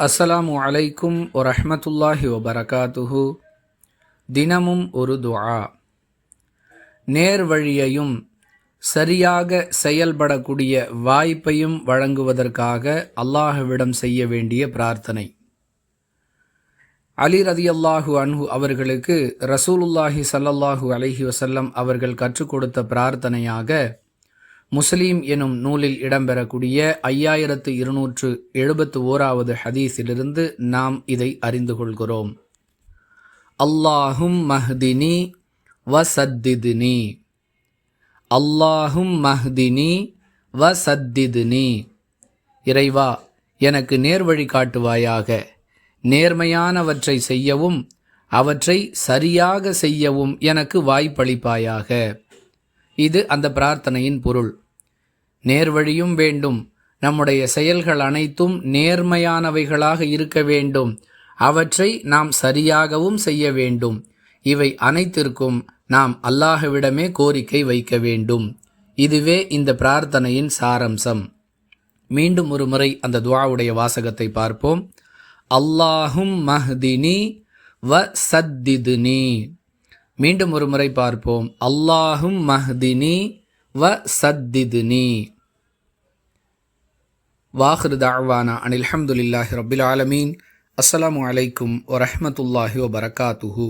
அஸ்ஸலாமு அலைக்கும் வரஹ்மத்துல்லாஹி வபரகாத்துஹு. தினமும் ஒரு துஆ. நேர் வழியையும் சரியாக செயல்படக்கூடிய வாய்ப்பையும் வழங்குவதற்காக அல்லாஹ்விடம் செய்ய வேண்டிய பிரார்த்தனை. அலி ரதியல்லாஹு அன்ஹு அவர்களுக்கு ரசூலுல்லாஹி ஸல்லல்லாஹு அலைஹி வஸல்லம் அவர்கள் கற்றுக் கொடுத்த பிரார்த்தனையாக முஸ்லீம் எனும் நூலில் இடம்பெறக்கூடிய 5271வது ஹதீஸிலிருந்து நாம் இதை அறிந்து கொள்கிறோம். அல்லாஹும் மஹ்தினி வசத்தித்னி, அல்லாஹும் மஹ்தினி வசத்தித்னி. இறைவா, எனக்கு நேர்வழி காட்டுவாயாக, நேர்மையானவற்றை செய்யவும் அவற்றை சரியாக செய்யவும் எனக்கு வாய்ப்பளிப்பாயாக. இது அந்த பிரார்த்தனையின் பொருள். நேர்வழியும் வேண்டும், நம்முடைய செயல்கள் அனைத்தும் நேர்மையானவைகளாக இருக்க வேண்டும், அவற்றை நாம் சரியாகவும் செய்ய வேண்டும். இவை அனைத்திற்கும் நாம் அல்லாஹ்விடமே கோரிக்கை வைக்க வேண்டும். இதுவே இந்த பிரார்த்தனையின் சாரம்சம். மீண்டும் ஒரு முறை அந்த துஆவுடைய வாசகத்தை பார்ப்போம். அல்லாஹும் மஹ்தினி வ சத்தித்னி. மீண்டும் ஒரு முறை பார்ப்போம். அல்லாஹும் மஹ்தினி வ சத்தித்னி. வாஹிரு தஅவானா அனில் ஹம்துலில்லாஹி ரப்பில் ஆலமீன். அஸ்ஸலாமு அலைக்கும் வரஹ்மத்துல்லாஹி வபரகாத்துஹு.